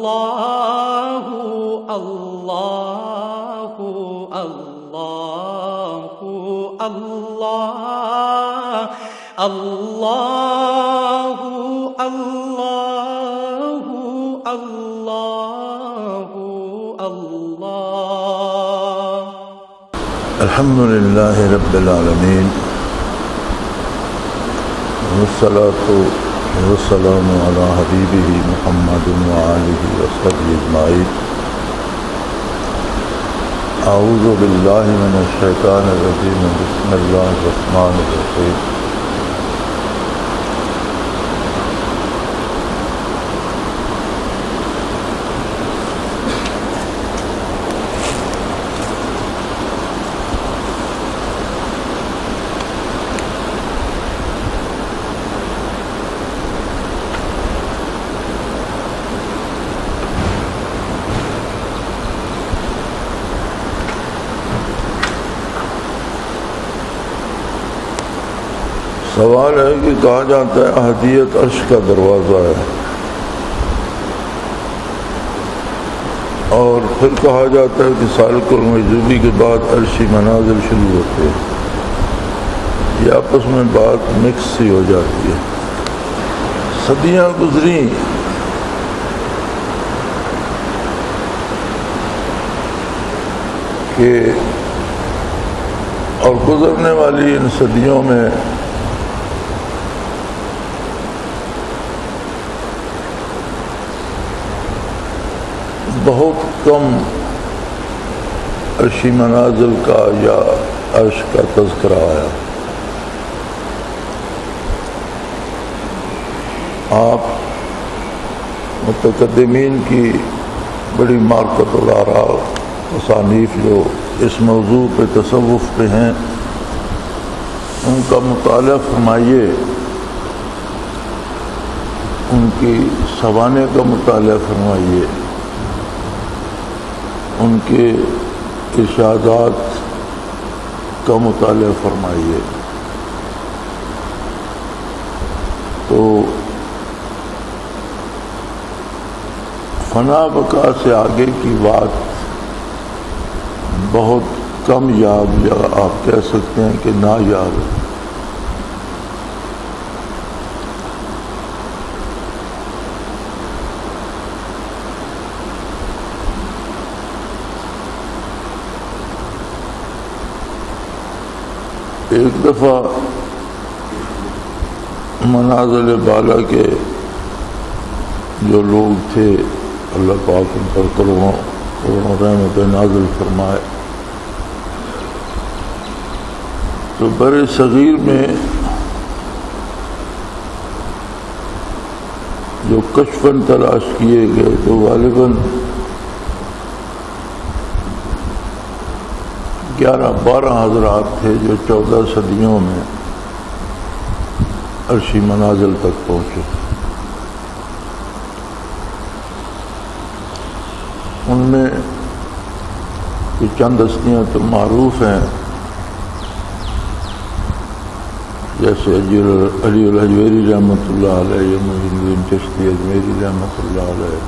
اللہ اللہ اللہ اللہ اللہ اللہ اللہ اللہ الحمدللہ رب العالمین والصلاة والسلام علی حبیبہ محمد وآلہ وصحبہ اجمعین اعوذ باللہ من الشیطان الرجیم بسم اللہ الرحمن الرحیم سوال ہے کہ کہا جاتا ہے احدیت عرش کا دروازہ ہے، اور پھر کہا جاتا ہے کہ سالک المجذوبی کے بعد عرشی منازل شروع ہوتے ہیں۔ یہ آپس میں بات مکس سی ہو جاتی ہے۔ صدیاں گزریں کہ اور گزرنے والی ان صدیوں میں بہت کم عرشی منازل کا یا عرش کا تذکرہ آیا۔ آپ متقدمین کی بڑی مارکت الآراء تصانیف جو اس موضوع پہ تصوف پہ ہیں ان کا مطالعہ فرمائیے، ان کی سوانح کا مطالعہ فرمائیے، ان کے ارشادات کا مطالعہ فرمائیے، تو فنا بقا سے آگے کی بات بہت کم یاد، یا آپ کہہ سکتے ہیں کہ نایاب ہے۔ ایک دفعہ منازل بالا کے جو لوگ تھے، اللہ پاک ان پر کروڑوں رحمت نازل فرمائے، تو بر صغیر میں جو کشفن تلاش کیے گئے تو غالباً 11-12 حضرات تھے جو 14 صدیوں میں عرشی منازل تک پہنچے۔ ان میں چند ہستیاں تو معروف ہیں، جیسے علی الحجویری رحمۃ اللہ علیہ، یا معین الدین چشتی اجمیری رحمۃ اللہ علیہ،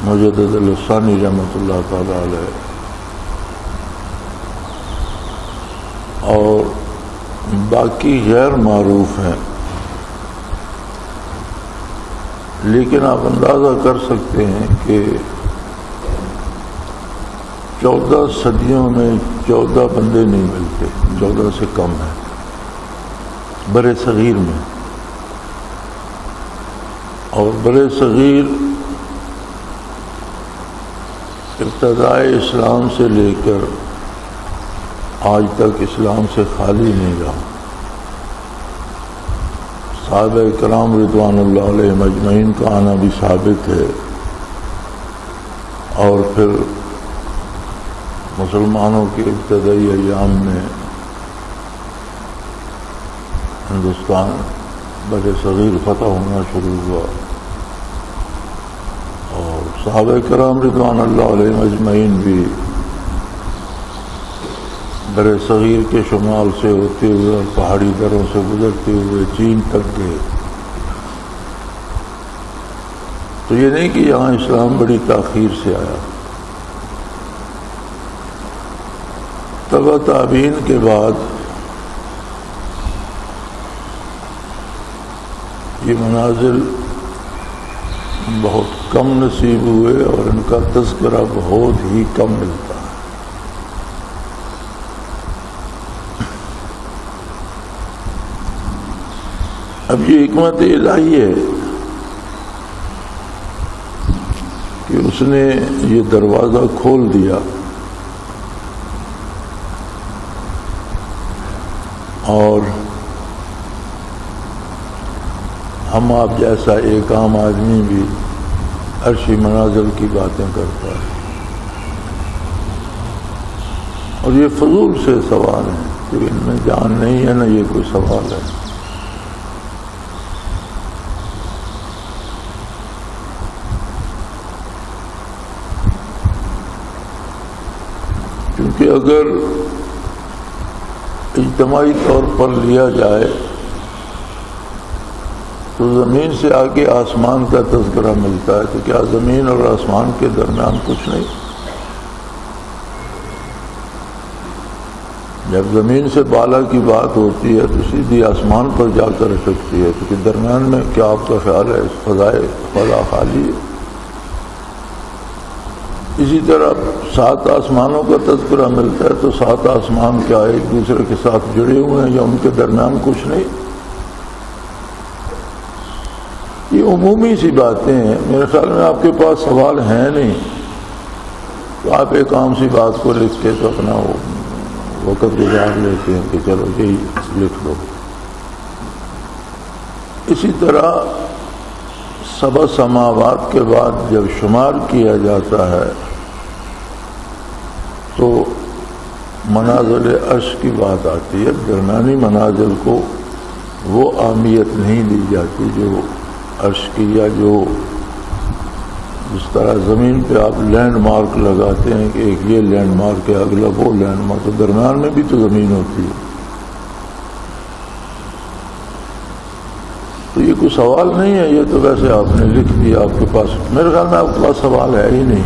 مجدد الثانی رحمۃ اللہ تعالی علیہ، اور باقی غیر معروف ہیں، لیکن آپ اندازہ کر سکتے ہیں کہ 14 صدیوں میں 14 بندے نہیں ملتے، 14 سے کم ہیں بر صغیر میں، اور بر صغیر ابتدائے اسلام سے لے کر آج تک اسلام سے خالی نہیں رہا۔ صحابہ کرام رضوان اللہ علیہم اجمعین کا آنا بھی ثابت ہے، اور پھر مسلمانوں کے ابتدائی ایام میں ہندوستان بر صغیر فتح ہونا شروع ہوا، اور صحابہ کرام رضوان اللہ علیہم اجمعین بھی بر صغیر کے شمال سے ہوتے ہوئے اور پہاڑی دروں سے گزرتے ہوئے چین تک گئے، تو یہ نہیں کہ یہاں اسلام بڑی تاخیر سے آیا. تبع تابعین کے بعد یہ منازل بہت کم نصیب ہوئے اور ان کا تذکرہ بہت ہی کم ملتا ہے. اب یہ حکمت الہی ہے کہ اس نے یہ دروازہ کھول دیا اور ہم آپ جیسا ایک عام آدمی بھی عرشی منازل کی باتیں کرتا ہے. اور یہ فضول سے سوال ہیں کہ ان میں جان نہیں ہے نہ یہ کوئی سوال ہے. کیونکہ اگر اجتماعی طور پر لیا جائے تو زمین سے آگے آسمان کا تذکرہ ملتا ہے. تو کیا زمین اور آسمان کے درمیان کچھ نہیں؟ جب زمین سے بالا کی بات ہوتی ہے تو سیدھی آسمان پر جا کر اٹکتی ہے. تو درمیان میں کیا آپ کا خیال ہے فضا خالی ہے؟ اسی طرح 7 آسمانوں کا تذکرہ ملتا ہے تو 7 آسمان کیا ایک دوسرے کے ساتھ جڑے ہوئے ہیں یا ان کے درمیان کچھ نہیں؟ یہ عمومی سی باتیں ہیں. میرے خیال میں آپ کے پاس سوال ہیں نہیں تو آپ ایک عام سی بات کو لکھ کے تو اپنا وقت گزار لیتے ہیں کہ چلو یہی لکھ لو. اسی طرح 7 سماوات کے بعد جب شمار کیا جاتا ہے تو منازل عرش کی بات آتی ہے. درمیانی منازل کو وہ اہمیت نہیں دی جاتی جو عرش کی، یا جو جس طرح زمین پہ آپ لینڈ مارک لگاتے ہیں کہ ایک یہ لینڈ مارک ہے اگلا وہ لینڈ مارک، تو درمیان میں بھی تو زمین ہوتی ہے. تو یہ کوئی سوال نہیں ہے، یہ تو ویسے آپ نے لکھ دیا. آپ کے پاس میرے خیال میں آپ کے پاس سوال ہے ہی نہیں،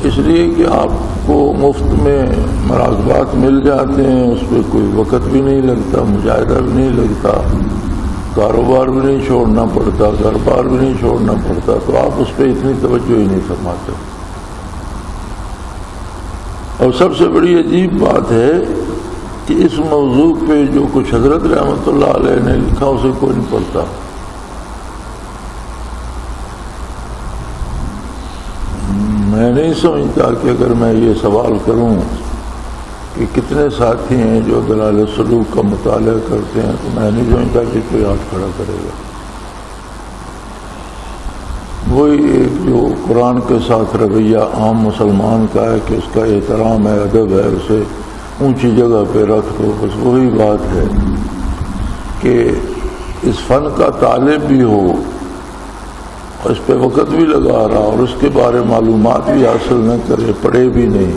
اس لیے کہ آپ کو مفت میں مراقبات مل جاتے ہیں، اس پہ کوئی وقت بھی نہیں لگتا، مجاہدہ بھی نہیں لگتا، کاروبار بھی نہیں چھوڑنا پڑتا، گھر بار بھی نہیں چھوڑنا پڑتا، تو آپ اس پہ اتنی توجہ ہی نہیں فرماتے. اور سب سے بڑی عجیب بات ہے کہ اس موضوع پہ جو کچھ حضرت رحمۃ اللہ علیہ نے لکھا اسے کوئی نہیں پڑھتا. میں نہیں سمجھتا کہ اگر میں یہ سوال کروں کہ کتنے ساتھی ہیں جو دلائل سلوک کا مطالعہ کرتے ہیں تو میں نہیں سمجھتا کہ کوئی ہاتھ کھڑا کرے گا. وہی ایک جو قرآن کے ساتھ رویہ عام مسلمان کا ہے کہ اس کا احترام ہے، ادب ہے، اسے اونچی جگہ پہ رکھ دو، بس وہی بات ہے کہ اس فن کا طالب بھی ہو، اس پہ وقت بھی لگا رہا اور اس کے بارے معلومات بھی حاصل نہ کرے، پڑھے بھی نہیں،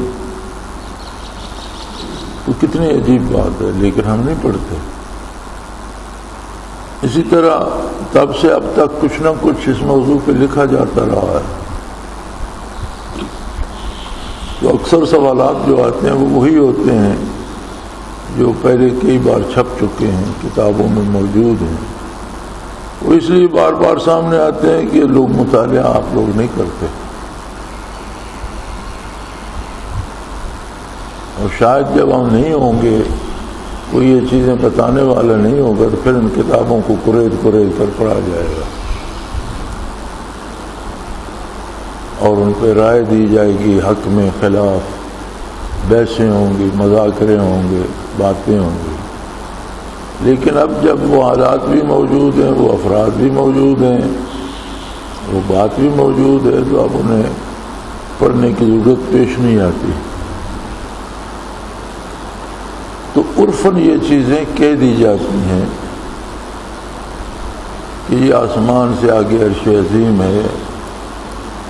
تو کتنی عجیب بات ہے. لیکن ہم نہیں پڑھتے. اسی طرح تب سے اب تک کچھ نہ کچھ اس موضوع پہ لکھا جاتا رہا ہے. تو اکثر سوالات جو آتے ہیں وہ وہی ہوتے ہیں جو پہلے کئی بار چھپ چکے ہیں، کتابوں میں موجود ہیں. وہ اس لیے بار بار سامنے آتے ہیں کہ لوگ مطالعہ آپ لوگ نہیں کرتے، اور شاید جب ہم نہیں ہوں گے، کوئی یہ چیزیں بتانے والا نہیں ہوگا، تو پھر ان کتابوں کو قرید کر پڑھا جائے گا اور ان پہ رائے دی جائے گی، حق میں خلاف بحثیں ہوں گی، مذاکرے ہوں گے، باتیں ہوں گی. لیکن اب جب وہ حالات بھی موجود ہیں، وہ افراد بھی موجود ہیں، وہ بات بھی موجود ہے، تو اب انہیں پڑھنے کی ضرورت پیش نہیں آتی. تو عرفاً یہ چیزیں کہہ دی جاتی ہیں کہ یہ آسمان سے آگے عرش عظیم ہے،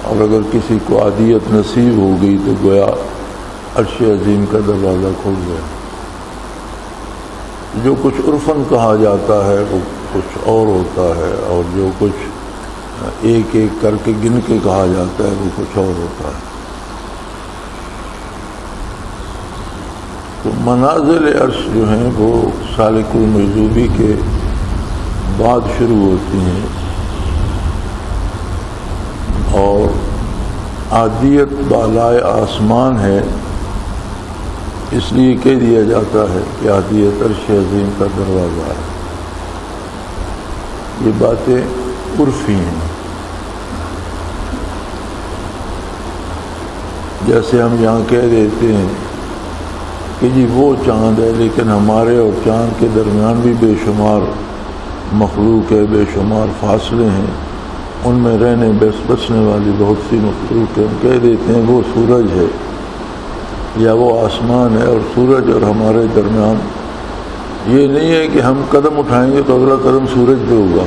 اور اگر کسی کو عادیت نصیب ہو گئی تو گویا عرش عظیم کا دروازہ کھل گیا. جو کچھ عرفاً کہا جاتا ہے وہ کچھ اور ہوتا ہے، اور جو کچھ ایک ایک کر کے گن کے کہا جاتا ہے، وہ کچھ اور ہوتا ہے۔ تو منازل عرش جو ہیں وہ سالک المجذوبی کے بعد شروع ہوتی ہیں، اور عادیت بالائے آسمان ہے، اس لیے کہہ دیا جاتا ہے کہ عادیت عرش عظیم کا دروازہ ہے۔ یہ باتیں عرفی ہیں، جیسے ہم یہاں کہہ دیتے ہیں کہ جی وہ چاند ہے، لیکن ہمارے اور چاند کے درمیان بھی بے شمار مخلوق ہے، بے شمار فاصلے ہیں، ان میں رہنے بسنے والی بہت سی مخلوق ہے، ہم کہہ دیتے ہیں وہ سورج ہے یا وہ آسمان ہے، اور سورج اور ہمارے درمیان یہ نہیں ہے کہ ہم قدم اٹھائیں گے تو اگلا قدم سورج پہ ہوگا۔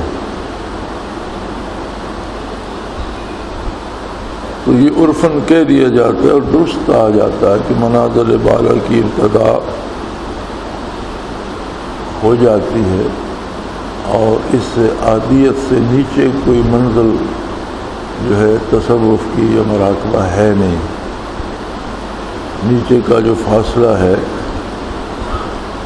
تو یہ عرفاً کہہ دیا جاتا ہے اور درست کہا جاتا ہے کہ منازل بالا کی ابتدا ہو جاتی ہے، اور اس سے عادیت سے نیچے کوئی منزل جو ہے تصوف کی یا مراقبہ ہے نہیں۔ نیچے کا جو فاصلہ ہے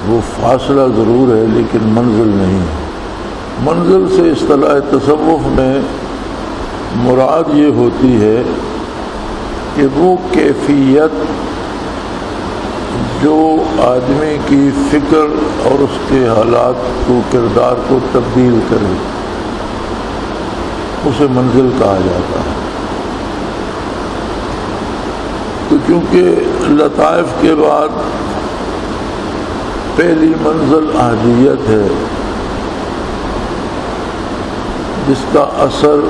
وہ فاصلہ ضرور ہے لیکن منزل نہیں ہے۔ منزل سے اصطلاح تصوف میں مراد یہ ہوتی ہے کہ وہ کیفیت جو آدمی کی فکر اور اس کے حالات کو، کردار کو تبدیل کرے، اسے منزل کہا جاتا ہے۔ تو چونکہ لطائف کے بعد پہلی منزل عادیت ہے، جس کا اثر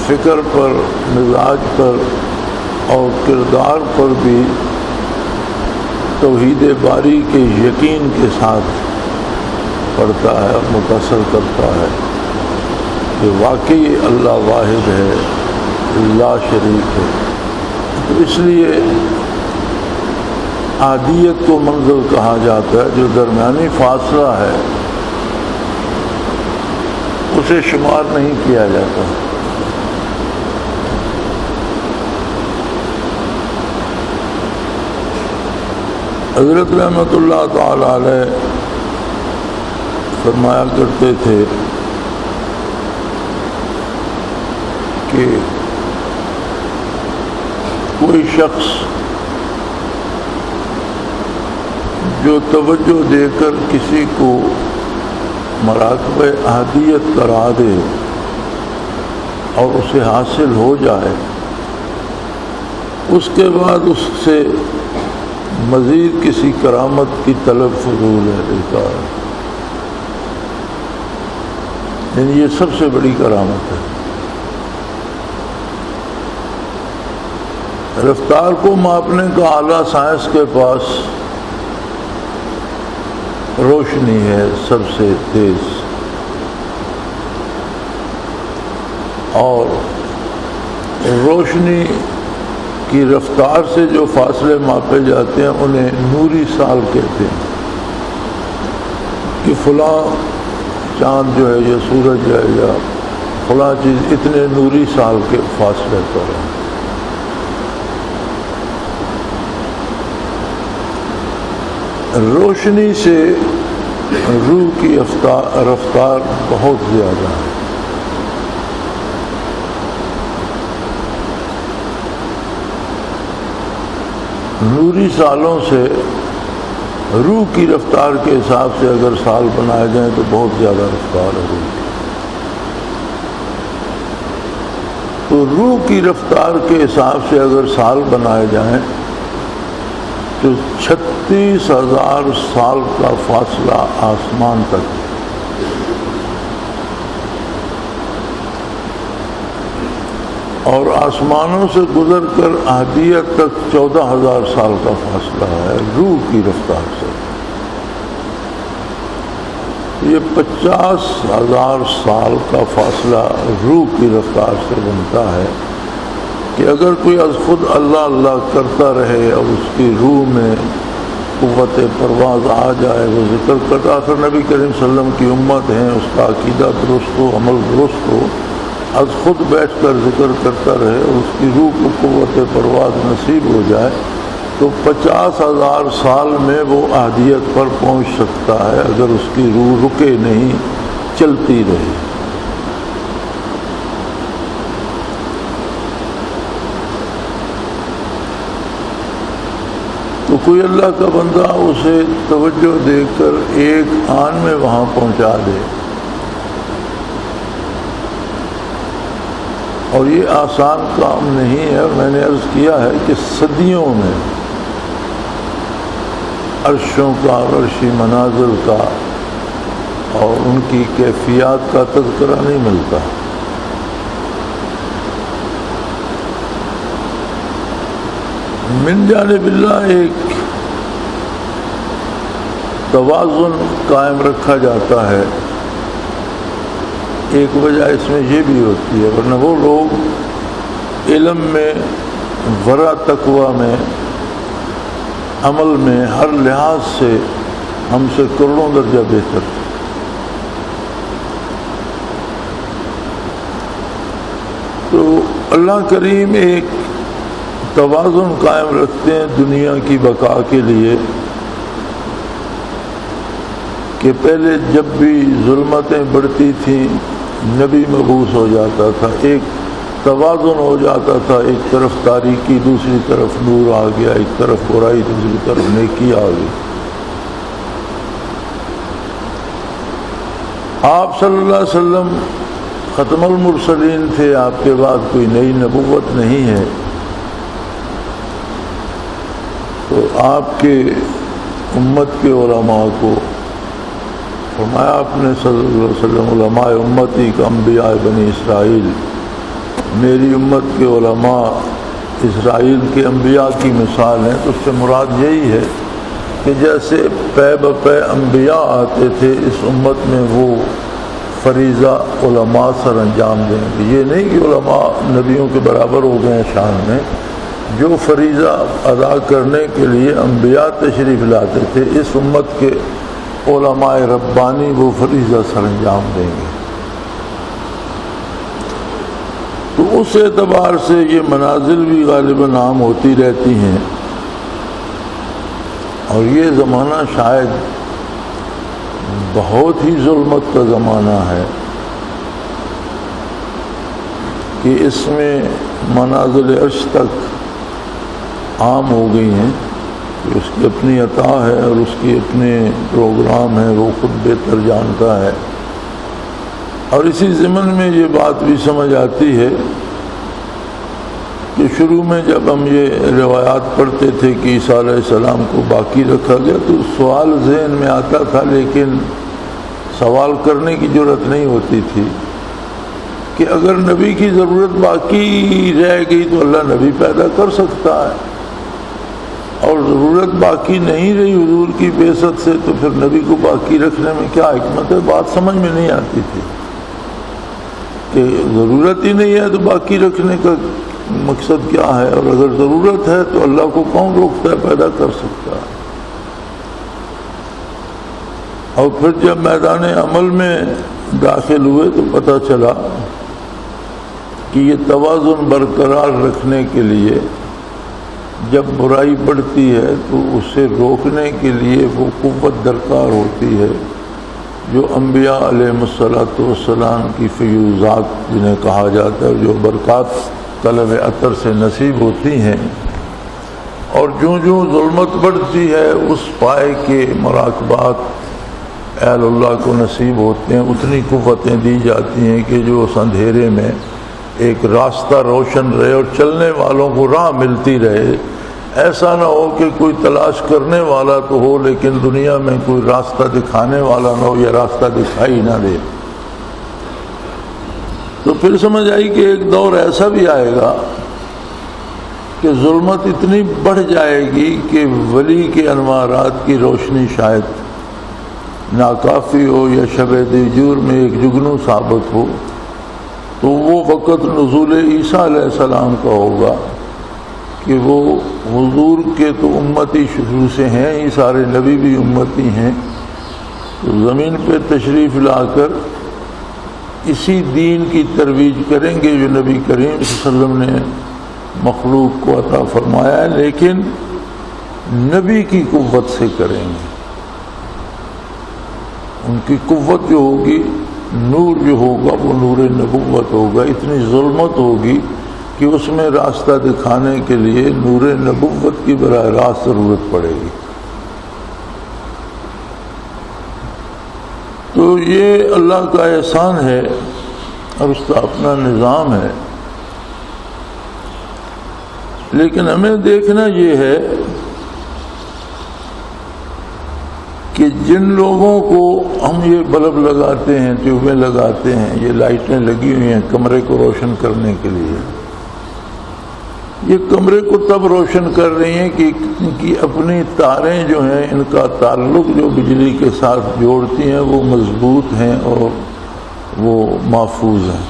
فکر پر، مزاج پر اور کردار پر بھی توحید باری کے یقین کے ساتھ پڑتا ہے اور متاثر کرتا ہے کہ واقعی اللہ واحد ہے، لا شریک ہے۔ تو اس لیے عادیت کو منزل کہا جاتا ہے، جو درمیانی فاصلہ ہے اسے شمار نہیں کیا جاتا۔ حضرت رحمۃ اللہ تعالی علیہ فرمایا کرتے تھے کہ کوئی شخص جو توجہ دے کر کسی کو مراقبہ عادیت کرا دے اور اسے حاصل ہو جائے، اس کے بعد اس سے مزید کسی کرامت کی طلب فضول ہے، بیکار ہے۔ یعنی یہ سب سے بڑی کرامت ہے۔ رفتار کو ماپنے کا اعلیٰ سائنس کے پاس روشنی ہے سب سے تیز، اور روشنی کی رفتار سے جو فاصلے ماپے جاتے ہیں انہیں نوری سال کہتے ہیں، کہ فلاں چاند جو ہے یا سورج ہے یا فلاں چیز اتنے نوری سال کے فاصلے پر ہے۔ روشنی سے روح کی رفتار بہت زیادہ ہے۔ نوری سالوں سے روح کی رفتار کے حساب سے اگر سال بنائے جائیں تو بہت زیادہ رفتار ہے روح کی۔ تو روح کی رفتار کے حساب سے اگر سال بنائے جائیں تو 36,000 سال کا فاصلہ آسمان تک، اور آسمانوں سے گزر کر عادیت تک 14,000 سال کا فاصلہ ہے روح کی رفتار سے۔ یہ 50,000 سال کا فاصلہ روح کی رفتار سے بنتا ہے کہ اگر کوئی از خود اللہ اللہ کرتا رہے اور اس کی روح میں قوت پرواز آ جائے وہ ذکر کرتا. آخر نبی کریم صلی اللہ علیہ وسلم کی امت ہیں, اس کا عقیدہ درست ہو, عمل درست ہو, از خود بیٹھ کر ذکر کرتا رہے اور اس کی روح کو قوت پرواز نصیب ہو جائے تو 50,000 سال میں وہ احدیت پر پہنچ سکتا ہے اگر اس کی روح رکے نہیں, چلتی رہے. تو کوئی اللہ کا بندہ اسے توجہ دے کر ایک آن میں وہاں پہنچا دے, اور یہ آسان کام نہیں ہے. میں نے عرض کیا ہے کہ صدیوں میں عرشوں کا, عرشی مناظر کا اور ان کی کیفیات کا تذکرہ نہیں ملتا. من جانب اللہ ایک توازن قائم رکھا جاتا ہے. ایک وجہ اس میں یہ بھی ہوتی ہے, ورنہ وہ لوگ علم میں, ورع تقویٰ میں, عمل میں, ہر لحاظ سے ہم سے کروڑوں درجہ بہتر. تو اللہ کریم ایک توازن قائم رکھتے ہیں دنیا کی بقا کے لیے کہ پہلے جب بھی ظلمتیں بڑھتی تھیں نبی مبعوث ہو جاتا تھا, ایک توازن ہو جاتا تھا, ایک طرف تاریکی دوسری طرف نور آ گیا, ایک طرف برائی دوسری طرف نیکی آ گئی. آپ صلی اللہ علیہ وسلم ختم المرسلین تھے, آپ کے بعد کوئی نئی نبوت نہیں ہے. تو آپ کے امت کے علماء کو فرمایا آپ نے صلی اللہ علیہ وسلم, علماء امتی کا انبیاء بنی اسرائیل, میری امت کے علماء اسرائیل کے انبیاء کی مثال ہیں. تو اس سے مراد یہی ہے کہ جیسے پے بپے انبیاء آتے تھے اس امت میں وہ فریضہ علماء سر انجام دیں گے. یہ نہیں کہ علماء نبیوں کے برابر ہو گئے ہیں شان میں, جو فریضہ ادا کرنے کے لیے انبیاء تشریف لاتے تھے اس امت کے علماء ربانی وہ فریضہ سر انجام دیں گے. تو اس اعتبار سے یہ منازل بھی غالباً عام ہوتی رہتی ہیں. اور یہ زمانہ شاید بہت ہی ظلمت کا زمانہ ہے کہ اس میں منازل عرش تک عام ہو گئی ہیں کہ اس کی اپنی عطا ہے اور اس کی اپنے پروگرام ہیں, وہ خود بہتر جانتا ہے. اور اسی ضمن میں یہ بات بھی سمجھ آتی ہے کہ شروع میں جب ہم یہ روایات پڑھتے تھے کہ عیسیٰ علیہ السلام کو باقی رکھا گیا تو سوال ذہن میں آتا تھا, لیکن سوال کرنے کی جرأت نہیں ہوتی تھی کہ اگر نبی کی ضرورت باقی رہ گئی تو اللہ نبی پیدا کر سکتا ہے, اور ضرورت باقی نہیں رہی حضور کی بعثت سے تو پھر نبی کو باقی رکھنے میں کیا حکمت ہے. بات سمجھ میں نہیں آتی تھی کہ ضرورت ہی نہیں ہے تو باقی رکھنے کا مقصد کیا ہے, اور اگر ضرورت ہے تو اللہ کو کون روکتا ہے, پیدا کر سکتا ہے. اور پھر جب میدان عمل میں داخل ہوئے تو پتہ چلا کہ یہ توازن برقرار رکھنے کے لیے جب برائی بڑھتی ہے تو اسے روکنے کے لیے وہ قوت درکار ہوتی ہے جو انبیاء علیہ الصلوۃ والسلام کی فیوزات جنہیں کہا جاتا ہے, جو برکات طلب اثر سے نصیب ہوتی ہیں. اور جو ظلمت بڑھتی ہے اس پائے کے مراقبات اہل اللہ کو نصیب ہوتے ہیں, اتنی قوتیں دی جاتی ہیں کہ جو اس اندھیرے میں ایک راستہ روشن رہے اور چلنے والوں کو راہ ملتی رہے. ایسا نہ ہو کہ کوئی تلاش کرنے والا تو ہو لیکن دنیا میں کوئی راستہ دکھانے والا نہ ہو یا راستہ دکھائی نہ دے. تو پھر سمجھ آئی کہ ایک دور ایسا بھی آئے گا کہ ظلمت اتنی بڑھ جائے گی کہ ولی کے انوارات کی روشنی شاید ناکافی ہو یا شب دیجور میں ایک جگنو ثابت ہو. تو وہ وقت نزول عیسیٰ علیہ السلام کا ہوگا کہ وہ حضور کے تو امتی شروع سے ہیں ہی، سارے نبی بھی امتی ہیں، تو زمین پہ تشریف لا کر اسی دین کی ترویج کریں گے جو نبی کریم صلی اللہ علیہ وسلم نے مخلوق کو عطا فرمایا ہے، لیکن نبی کی قوت سے کریں گے۔ ان کی قوت جو ہوگی، نور جو ہوگا وہ نور نبوت ہوگا، اتنی ظلمت ہوگی کہ اس میں راستہ دکھانے کے لیے نور نبوت کی براہ راست ضرورت پڑے گی۔ تو یہ اللہ کا احسان ہے اور اس کا اپنا نظام ہے، لیکن ہمیں دیکھنا یہ ہے کہ جن لوگوں کو ہم یہ بلب لگاتے ہیں، ٹیوبیں لگاتے ہیں، یہ لائٹیں لگی ہوئی ہیں کمرے کو روشن کرنے کے لیے، یہ کمرے کو تب روشن کر رہی ہیں کہ ان کی اپنی تاریں جو ہیں، ان کا تعلق جو بجلی کے ساتھ جوڑتی ہیں وہ مضبوط ہیں اور وہ محفوظ ہیں۔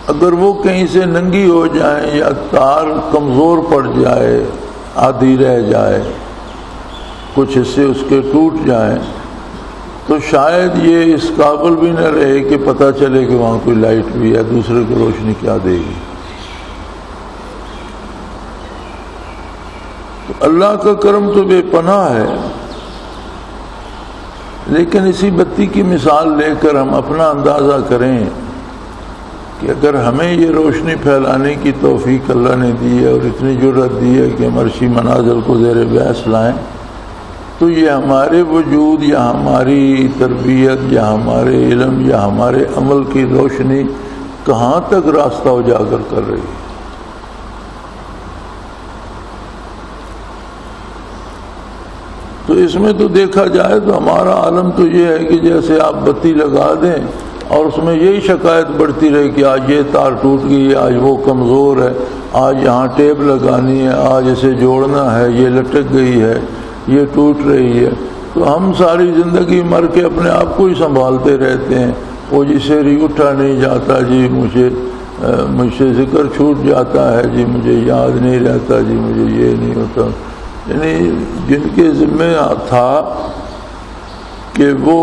اگر وہ کہیں سے ننگی ہو جائیں یا تار کمزور پڑ جائے، آدھی رہ جائے، کچھ حصے اس کے ٹوٹ جائیں، تو شاید یہ اس قابل بھی نہ رہے کہ پتہ چلے کہ وہاں کوئی لائٹ بھی ہے، دوسرے کو روشنی کیا دے گی۔ تو اللہ کا کرم تو بے پناہ ہے، لیکن اسی بتی کی مثال لے کر ہم اپنا اندازہ کریں کہ اگر ہمیں یہ روشنی پھیلانے کی توفیق اللہ نے دی ہے اور اتنی جرأت دی ہے کہ ہم عرشی منازل کو زیر بحث لائیں، تو یہ ہمارے وجود یا ہماری تربیت یا ہمارے علم یا ہمارے عمل کی روشنی کہاں تک راستہ اجاگر کر رہی ہے۔ تو اس میں تو دیکھا جائے تو ہمارا عالم تو یہ ہے کہ جیسے آپ بتی لگا دیں اور اس میں یہی شکایت بڑھتی رہے کہ آج یہ تار ٹوٹ گئی ہے، آج وہ کمزور ہے، آج یہاں ٹیپ لگانی ہے، آج اسے جوڑنا ہے، یہ لٹک گئی ہے، یہ ٹوٹ رہی ہے۔ تو ہم ساری زندگی مر کے اپنے آپ کو ہی سنبھالتے رہتے ہیں، وہ جسے اٹھا نہیں جاتا جی، مجھ سے ذکر چھوٹ جاتا ہے جی، مجھے یاد نہیں رہتا جی، مجھے یہ نہیں ہوتا۔ یعنی جن کے ذمہ تھا کہ وہ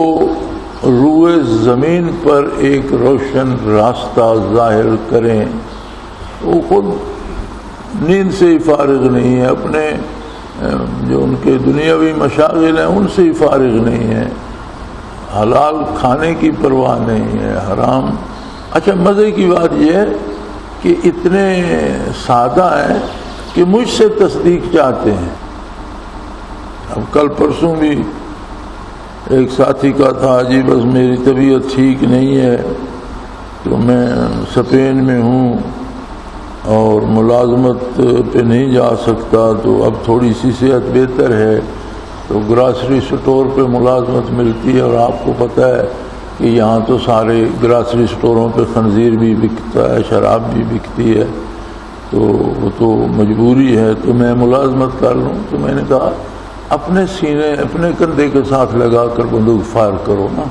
روئے زمین پر ایک روشن راستہ ظاہر کریں، وہ خود نیند سے ہی فارغ نہیں ہے، اپنے جو ان کے دنیاوی مشاغل ہیں ان سے ہی فارغ نہیں ہے، حلال کھانے کی پرواہ نہیں ہے، حرام۔ اچھا مزے کی بات یہ ہے کہ اتنے سادہ ہیں کہ مجھ سے تصدیق چاہتے ہیں۔ اب کل پرسوں بھی ایک ساتھی کا تھا جی بس میری طبیعت ٹھیک نہیں ہے تو میں اسپین میں ہوں اور ملازمت پہ نہیں جا سکتا، تو اب تھوڑی سی صحت بہتر ہے تو گراسری سٹور پہ ملازمت ملتی ہے، اور آپ کو پتہ ہے کہ یہاں تو سارے گراسری سٹوروں پہ خنزیر بھی بکتا ہے، شراب بھی بکتی ہے، تو وہ تو مجبوری ہے تو میں ملازمت کر لوں۔ تو میں نے کہا اپنے سینے اپنے کندھے کے ساتھ لگا کر بندوق فائر کرو نا،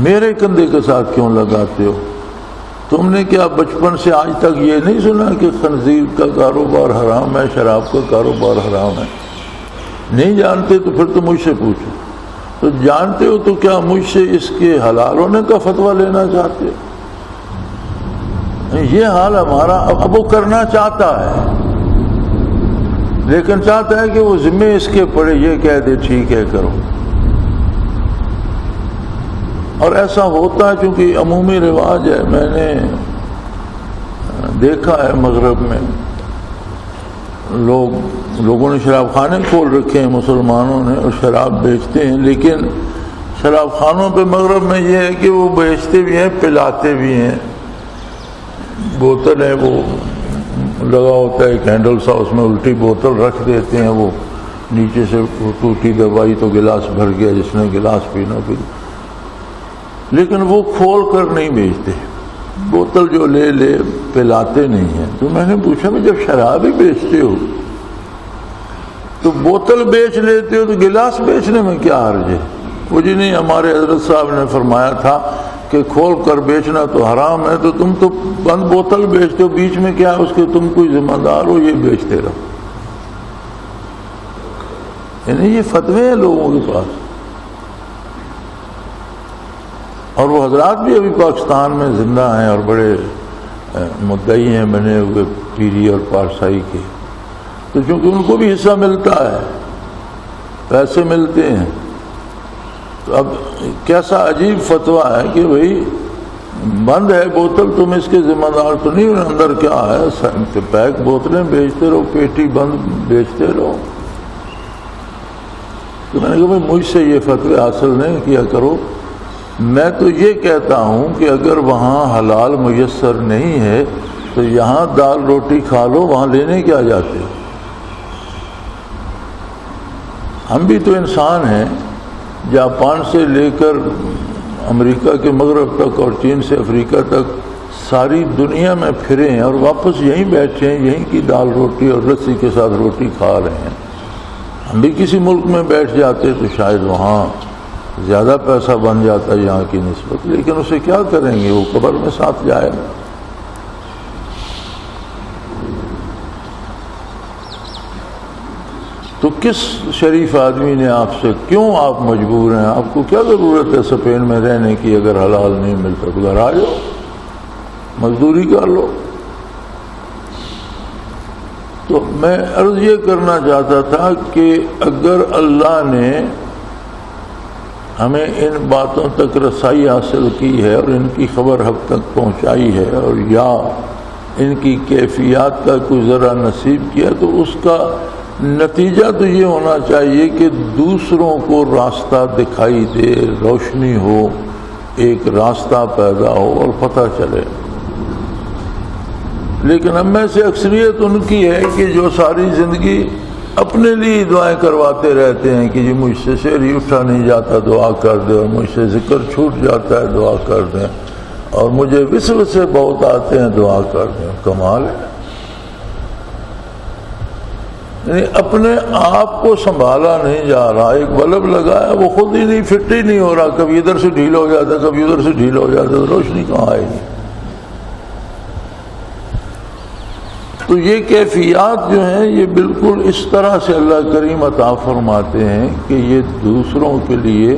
میرے کندھے کے ساتھ کیوں لگاتے ہو؟ تم نے کیا بچپن سے آج تک یہ نہیں سنا کہ خنزیر کا کاروبار حرام ہے، شراب کا کاروبار حرام ہے؟ نہیں جانتے تو پھر تو مجھ سے پوچھو۔ تو جانتے ہو تو کیا مجھ سے اس کے حلال ہونے کا فتویٰ لینا چاہتے ہو؟ یہ حال ہمارا اب وہ کرنا چاہتا ہے، لیکن چاہتا ہے کہ وہ ذمے اس کے پڑے، یہ کہہ دے ٹھیک ہے کرو۔ اور ایسا ہوتا ہے چونکہ عمومی رواج ہے، میں نے دیکھا ہے مغرب میں لوگوں نے شراب خانے کھول رکھے ہیں مسلمانوں نے اور شراب بیچتے ہیں، لیکن شراب خانوں پہ مغرب میں یہ ہے کہ وہ بیچتے بھی ہیں پلاتے بھی ہیں۔ بوتل ہے وہ لگا ہوتا ہے ایک ہینڈل سا، اس میں الٹی بوتل رکھ دیتے ہیں، وہ نیچے سے ٹوٹی دوائی تو گلاس بھر گیا، جس نے گلاس پینا پی، لیکن وہ کھول کر نہیں بیچتے، بوتل جو لے پلاتے نہیں ہیں۔ تو میں نے پوچھا کہ جب شراب ہی بیچتے ہو تو بوتل بیچ لیتے ہو تو گلاس بیچنے میں کیا حرج ہے؟ مجھے نہیں، ہمارے حضرت صاحب نے فرمایا تھا کہ کھول کر بیچنا تو حرام ہے، تو تم تو بند بوتل بیچتے ہو، بیچ میں کیا ہے اس کے، تم کوئی ذمہ دار ہو، یہ بیچتے رہو۔ یعنی یہ فتوے ہیں لوگوں کے پاس، اور وہ حضرات بھی ابھی پاکستان میں زندہ ہیں اور بڑے مدعی ہیں بنے ہوئے پیری اور پارسائی کے، تو چونکہ ان کو بھی حصہ ملتا ہے، پیسے ملتے ہیں، تو اب کیسا عجیب فتویٰ ہے کہ بھئی بند ہے بوتل، تم اس کے ذمہ دار تو نہیں، اندر کیا ہے، پیک بوتلیں بیچتے رہو، پیٹی بند بیچتے رہو۔ تو میں نے کہا بھائی مجھ سے یہ فتوے حاصل نہیں کیا کرو، میں تو یہ کہتا ہوں کہ اگر وہاں حلال میسر نہیں ہے تو یہاں دال روٹی کھا لو، وہاں لینے کیا جاتے ہو؟ ہم بھی تو انسان ہیں، جاپان سے لے کر امریکہ کے مغرب تک اور چین سے افریقہ تک ساری دنیا میں پھرے ہیں اور واپس یہیں بیٹھے ہیں، یہیں کی دال روٹی اور لسی کے ساتھ روٹی کھا رہے ہیں۔ ہم بھی کسی ملک میں بیٹھ جاتے تو شاید وہاں زیادہ پیسہ بن جاتا ہے یہاں کی نسبت، لیکن اسے کیا کریں گے، وہ قبر میں ساتھ جائے گا۔ تو کس شریف آدمی نے آپ سے، کیوں آپ مجبور ہیں، آپ کو کیا ضرورت ہے اسپین میں رہنے کی؟ اگر حلال نہیں ملتا تو گھر آ جاؤ، مزدوری کر لو۔ تو میں عرض یہ کرنا چاہتا تھا کہ اگر اللہ نے ہمیں ان باتوں تک رسائی حاصل کی ہے اور ان کی خبر حق تک پہنچائی ہے، اور یا ان کی کیفیات کا کوئی ذرا نصیب کیا، تو اس کا نتیجہ تو یہ ہونا چاہیے کہ دوسروں کو راستہ دکھائی دے، روشنی ہو، ایک راستہ پیدا ہو اور پتہ چلے۔ لیکن ہم میں سے اکثریت ان کی ہے کہ جو ساری زندگی اپنے لیے دعائیں کرواتے رہتے ہیں کہ جی مجھ سے شعر ہی اٹھا نہیں جاتا، دعا کر دے، اور مجھ سے ذکر چھوٹ جاتا ہے، دعا کر دیں، اور مجھے وسوسے بہت آتے ہیں، دعا کر دیں۔ کمال ہے، یعنی اپنے آپ کو سنبھالا نہیں جا رہا۔ ایک بلب لگایا، وہ خود ہی نہیں، فٹ ہی نہیں ہو رہا، کبھی ادھر سے ڈھیل ہو جاتا، کبھی ادھر سے ڈھیل ہو جاتا، تو روشنی کہاں آئے گی؟ تو یہ کیفیات جو ہیں یہ بالکل اس طرح سے اللہ کریم عطا فرماتے ہیں کہ یہ دوسروں کے لیے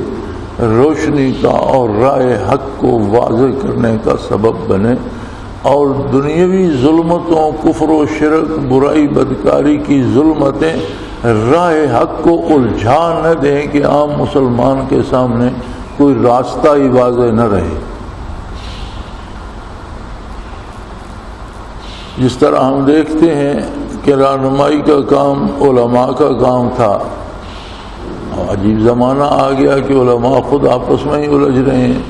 روشنی کا اور راہ حق کو واضح کرنے کا سبب بنے، اور دنیاوی ظلمتوں، کفر و شرک، برائی بدکاری کی ظلمتیں راہ حق کو الجھا نہ دیں کہ عام مسلمان کے سامنے کوئی راستہ ہی واضح نہ رہے۔ جس طرح ہم دیکھتے ہیں کہ رہنمائی کا کام علماء کا کام تھا، عجیب زمانہ آ گیا کہ علماء خود آپس میں ہی الجھ رہے ہیں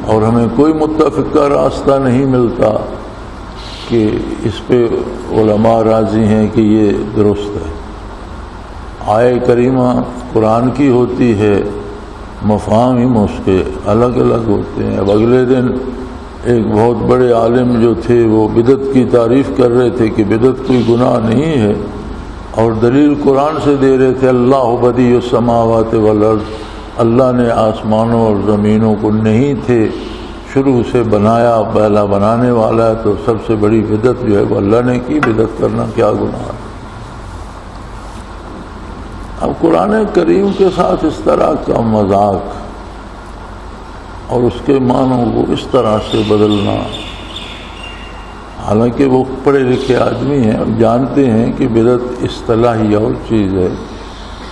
اور ہمیں کوئی متفقہ راستہ نہیں ملتا کہ اس پہ علماء راضی ہیں کہ یہ درست ہے۔ آیہ کریمہ قرآن کی ہوتی ہے، مفاہیم اس کے الگ الگ ہوتے ہیں۔ اب اگلے دن ایک بہت بڑے عالم جو تھے وہ بدعت کی تعریف کر رہے تھے کہ بدعت کوئی گناہ نہیں ہے، اور دلیل قرآن سے دے رہے تھے، اللہ بدیع السماوات والارض، اللہ نے آسمانوں اور زمینوں کو نہیں تھے شروع سے بنایا، پہلا بنانے والا ہے، تو سب سے بڑی بدعت جو ہے وہ اللہ نے کی، بدعت کرنا کیا گناہ ہے؟ اب قرآن کریم کے ساتھ اس طرح کا مذاق اور اس کے معنوں کو اس طرح سے بدلنا، حالانکہ وہ پڑھے لکھے آدمی ہیں اور جانتے ہیں کہ بدعت اصطلاحی اور چیز ہے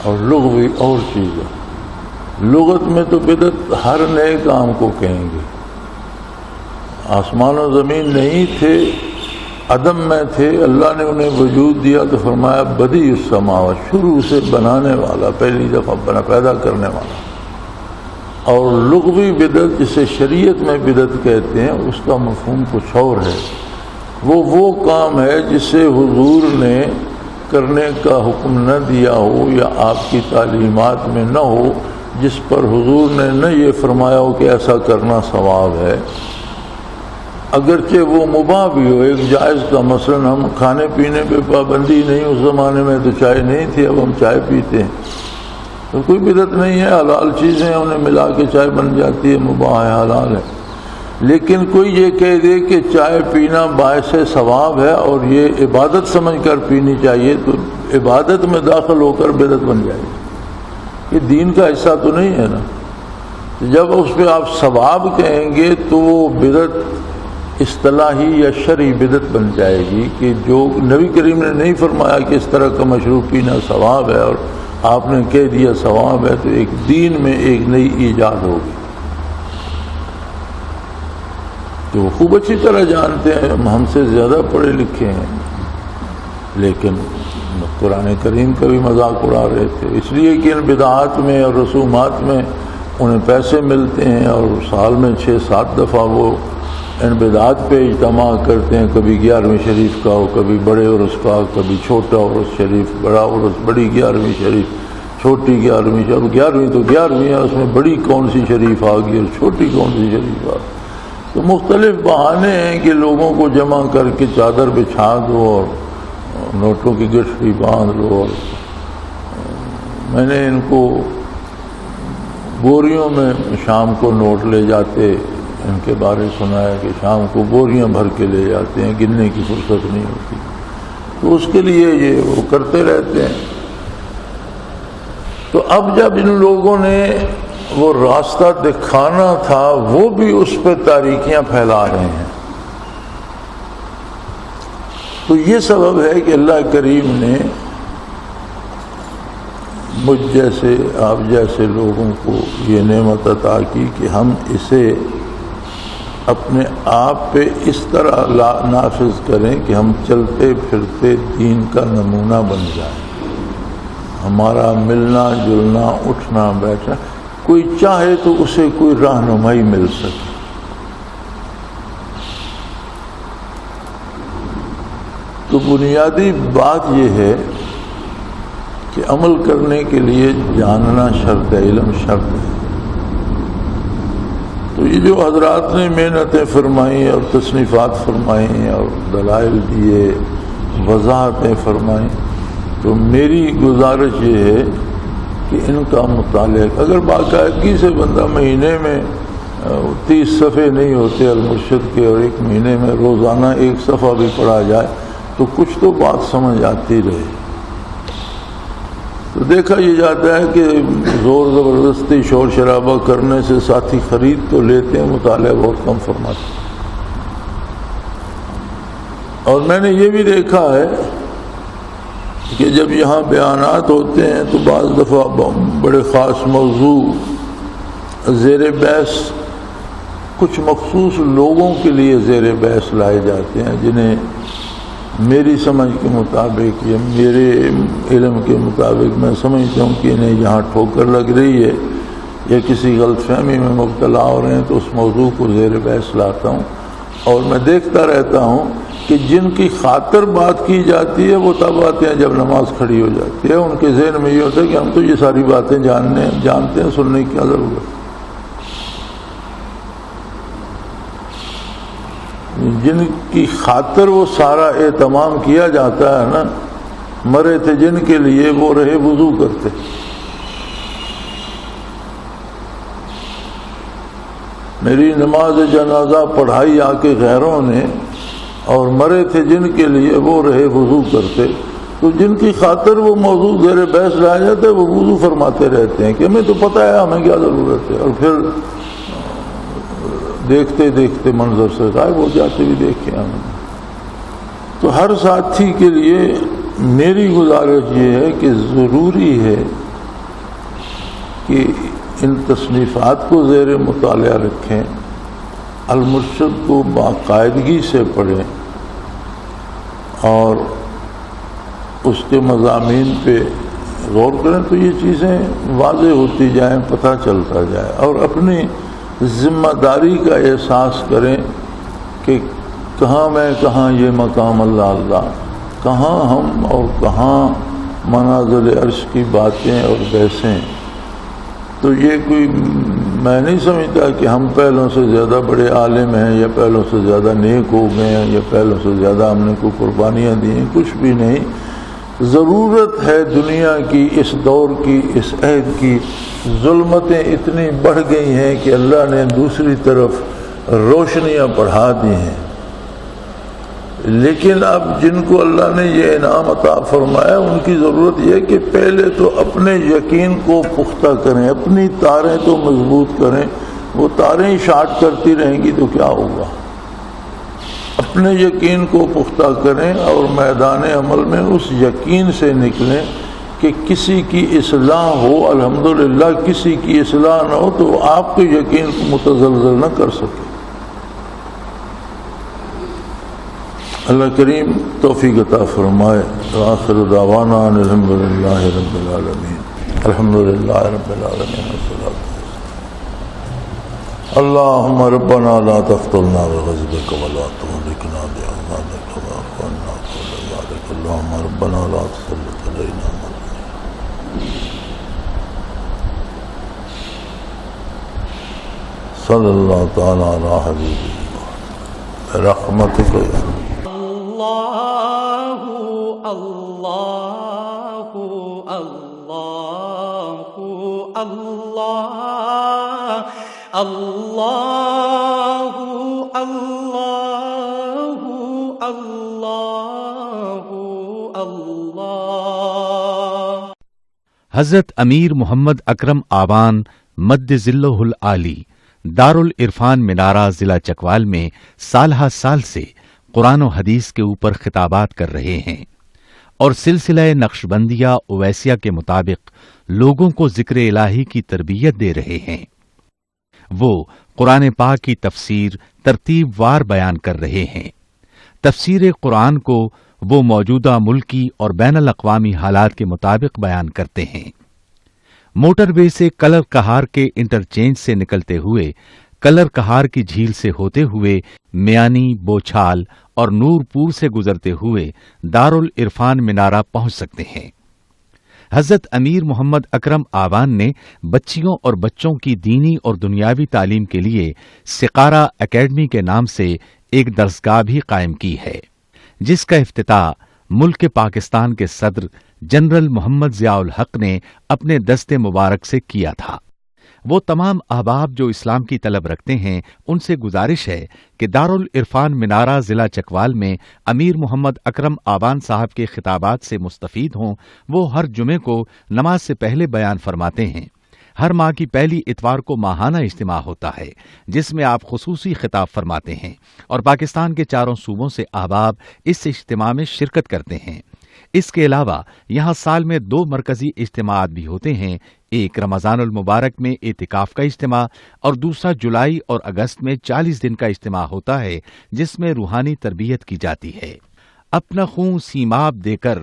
اور لغوی اور چیز ہے۔ لغت میں تو بدعت ہر نئے کام کو کہیں گے۔ آسمان و زمین نہیں تھے، عدم میں تھے، اللہ نے انہیں وجود دیا تو فرمایا بدیع السماوات، شروع سے بنانے والا، پہلی دفعہ پیدا کرنے والا۔ اور لغوی بدعت جسے شریعت میں بدعت کہتے ہیں، اس کا مفہوم کچھ اور ہے۔ وہ کام ہے جسے حضور نے کرنے کا حکم نہ دیا ہو یا آپ کی تعلیمات میں نہ ہو، جس پر حضور نے نہ یہ فرمایا ہو کہ ایسا کرنا ثواب ہے، اگرچہ وہ مباح بھی ہو، ایک جائز کا۔ مثلا ہم کھانے پینے پہ پابندی نہیں، اس زمانے میں تو چائے نہیں تھی، اب ہم چائے پیتے ہیں، تو کوئی بدعت نہیں ہے، حلال چیزیں انہیں ملا کے چائے بن جاتی ہے، مباح ہے، حلال ہے۔ لیکن کوئی یہ کہہ دے کہ چائے پینا باعث ثواب ہے اور یہ عبادت سمجھ کر پینی چاہیے، تو عبادت میں داخل ہو کر بدعت بن جائے گی، یہ دین کا حصہ تو نہیں ہے نا۔ جب اس پہ آپ ثواب کہیں گے تو وہ بدعت اصطلاحی یا شرعی بدعت بن جائے گی، کہ جو نبی کریم نے نہیں فرمایا کہ اس طرح کا مشروب پینا ثواب ہے اور آپ نے کہہ دیا ثواب ہے، تو ایک دین میں ایک نئی ایجاد ہوگی۔ تو وہ خوب اچھی طرح جانتے ہیں، ہم سے زیادہ پڑھے لکھے ہیں، لیکن قرآن کریم کا بھی مذاق اڑا رہے تھے، اس لیے کہ ان بدعات میں اور رسومات میں انہیں پیسے ملتے ہیں، اور سال میں 6-7 دفعہ وہ ان بدعات پہ اجتماع کرتے ہیں، کبھی 11ویں شریف کا ہو، کبھی بڑے عرس کا، کبھی چھوٹا عرس شریف، بڑا عرس، بڑی 11ویں شریف، چھوٹی 11ویں شریف، 11ویں تو 11ویں ہے، اس میں بڑی کون سی شریف آ گئی اور چھوٹی کون سی شریف آ گئی۔ تو مختلف بہانے ہیں کہ لوگوں کو جمع کر کے چادر بچھا دو اور نوٹوں کی گٹھڑی باندھ لو، اور میں نے ان کو بوریوں میں شام کو نوٹ لے جاتے ان کے بارے سنا ہے کہ شام کو بوریاں بھر کے لے جاتے ہیں، گننے کی فرصت نہیں ہوتی، تو اس کے لیے یہ وہ کرتے رہتے ہیں۔ تو اب جب ان لوگوں نے وہ راستہ دکھانا تھا، وہ بھی اس پہ تاریکیاں پھیلا رہے ہیں، تو یہ سبب ہے کہ اللہ کریم نے مجھ جیسے آپ جیسے لوگوں کو یہ نعمت عطا کی کہ ہم اسے اپنے آپ پہ اس طرح نافذ کریں کہ ہم چلتے پھرتے دین کا نمونہ بن جائیں، ہمارا ملنا جلنا اٹھنا بیٹھنا، کوئی چاہے تو اسے کوئی رہنمائی مل سکے۔ تو بنیادی بات یہ ہے کہ عمل کرنے کے لیے جاننا شرط ہے، علم شرط ہے۔ تو یہ جو حضرات نے محنتیں فرمائیں اور تصنیفات فرمائیں اور دلائل دیے، وضاحتیں فرمائیں، تو میری گزارش یہ ہے کہ ان کا مطالعہ اگر باقاعدگی سے بندہ مہینے میں 30 صفحے نہیں ہوتے المرشد کے، اور ایک مہینے میں روزانہ 1 صفحہ بھی پڑھا جائے تو کچھ تو بات سمجھ آتی رہے۔ تو دیکھا یہ جاتا ہے کہ زور زبردستی شور شرابہ کرنے سے ساتھی خرید تو لیتے ہیں، مطالعہ بہت کم فرماتے ہیں۔ اور میں نے یہ بھی دیکھا ہے کہ جب یہاں بیانات ہوتے ہیں تو بعض دفعہ بڑے خاص موضوع زیر بحث کچھ مخصوص لوگوں کے لیے زیر بحث لائے جاتے ہیں، جنہیں میری سمجھ کے مطابق یا میرے علم کے مطابق میں سمجھتا ہوں کہ انہیں یہاں ٹھوکر لگ رہی ہے یا کسی غلط فہمی میں مبتلا ہو رہے ہیں، تو اس موضوع کو زیر بحث لاتا ہوں، اور میں دیکھتا رہتا ہوں کہ جن کی خاطر بات کی جاتی ہے وہ تب آتے ہیں جب نماز کھڑی ہو جاتی ہے، ان کے ذہن میں یہ ہوتا ہے کہ ہم تو یہ ساری باتیں جانتے ہیں، سننے کی کیا ضرورت۔ جن کی خاطر وہ سارا اہتمام کیا جاتا ہے نا، مرے تھے جن کے لیے وہ رہے وضو کرتے، میری نماز جنازہ پڑھائی آ کے غیروں نے، اور مرے تھے جن کے لیے وہ رہے وضو کرتے۔ تو جن کی خاطر وہ موضوع زیر بحث لایا جاتا ہے وہ وضو فرماتے رہتے ہیں کہ ہمیں تو پتہ ہے ہمیں کیا ضرورت ہے، اور پھر دیکھتے دیکھتے منظر سے غائب ہو جاتے بھی دیکھے ہم۔ تو ہر ساتھی کے لیے میری گزارش یہ ہے کہ ضروری ہے کہ ان تصنیفات کو زیر مطالعہ رکھیں، المرشد کو باقاعدگی سے پڑھیں، اور اس کے مضامین پہ غور کریں، تو یہ چیزیں واضح ہوتی جائیں، پتہ چلتا جائے، اور اپنی ذمہ داری کا احساس کریں کہ کہاں میں، کہاں یہ مقام اللہ اللہ، کہاں ہم اور کہاں منازل عرش کی باتیں اور بحثیں۔ تو یہ کوئی میں نہیں سمجھتا کہ ہم پہلوں سے زیادہ بڑے عالم ہیں یا پہلوں سے زیادہ نیک ہو گئے ہیں یا پہلوں سے زیادہ ہم نے کوئی قربانیاں دی ہیں، کچھ بھی نہیں۔ ضرورت ہے دنیا کی، اس دور کی، اس عہد کی۔ ظلمتیں اتنی بڑھ گئی ہیں کہ اللہ نے دوسری طرف روشنیاں بڑھا دی ہیں، لیکن اب جن کو اللہ نے یہ انعام عطا فرمایا ان کی ضرورت یہ کہ پہلے تو اپنے یقین کو پختہ کریں، اپنی تاریں تو مضبوط کریں۔ وہ تاریں ہی شارٹ کرتی رہیں گی تو کیا ہوگا؟ اپنے یقین کو پختہ کریں اور میدان عمل میں اس یقین سے نکلیں کہ کسی کی اصلاح ہو، الحمدللہ کسی کی اصلاح نہ ہو تو آپ کے یقین کو متزلزل نہ کر سکے۔ اللہ کریم توفیق عطا فرمائے۔ آخر دعوانا ان الحمدللہ رب العالمین، الحمدللہ رب العالمین والصلاۃ اللہم ربنا لا تفتنا بغضبک ولا تهلكنا بعذابک واعف عنا كل ذلك اللہم ربنا لا تسلط علینا صلی اللہ تعالی علی حبیبہ برحمتک یا اللہ اللہ اللہ اللہ اللہ اللہ اللہ اللہ۔ حضرت امیر محمد اکرم آبان مد ذلہ العالی دارالعرفان منارہ ضلع چکوال میں سالہ سال سے قرآن و حدیث کے اوپر خطابات کر رہے ہیں اور سلسلہ نقشبندیہ اویسیہ کے مطابق لوگوں کو ذکر الہی کی تربیت دے رہے ہیں۔ وہ قرآن پاک کی تفسیر ترتیب وار بیان کر رہے ہیں۔ تفسیر قرآن کو وہ موجودہ ملکی اور بین الاقوامی حالات کے مطابق بیان کرتے ہیں۔ موٹر وے سے کلر کہار کے انٹرچینج سے نکلتے ہوئے کلر کہار کی جھیل سے ہوتے ہوئے میانی، بوچھال اور نور پور سے گزرتے ہوئے دارالعرفان منارہ پہنچ سکتے ہیں۔ حضرت امیر محمد اکرم آبان نے بچیوں اور بچوں کی دینی اور دنیاوی تعلیم کے لیے سقارہ اکیڈمی کے نام سے ایک درسگاہ بھی قائم کی ہے، جس کا افتتاح ملک پاکستان کے صدر جنرل محمد ضیاء الحق نے اپنے دست مبارک سے کیا تھا۔ وہ تمام احباب جو اسلام کی طلب رکھتے ہیں ان سے گزارش ہے کہ دارالعرفان منارہ ضلع چکوال میں امیر محمد اکرم آبان صاحب کے خطابات سے مستفید ہوں۔ وہ ہر جمعے کو نماز سے پہلے بیان فرماتے ہیں۔ ہر ماہ کی پہلی اتوار کو ماہانہ اجتماع ہوتا ہے جس میں آپ خصوصی خطاب فرماتے ہیں اور پاکستان کے چاروں صوبوں سے احباب اس اجتماع میں شرکت کرتے ہیں۔ اس کے علاوہ یہاں سال میں 2 مرکزی اجتماعات بھی ہوتے ہیں، ایک رمضان المبارک میں اعتکاف کا اجتماع اور دوسرا جولائی اور اگست میں 40 دن کا اجتماع ہوتا ہے جس میں روحانی تربیت کی جاتی ہے۔ اپنا خون سیماب دے کر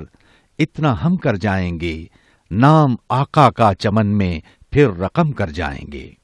اتنا ہم کر جائیں گے، نام آقا کا چمن میں پھر رقم کر جائیں گے۔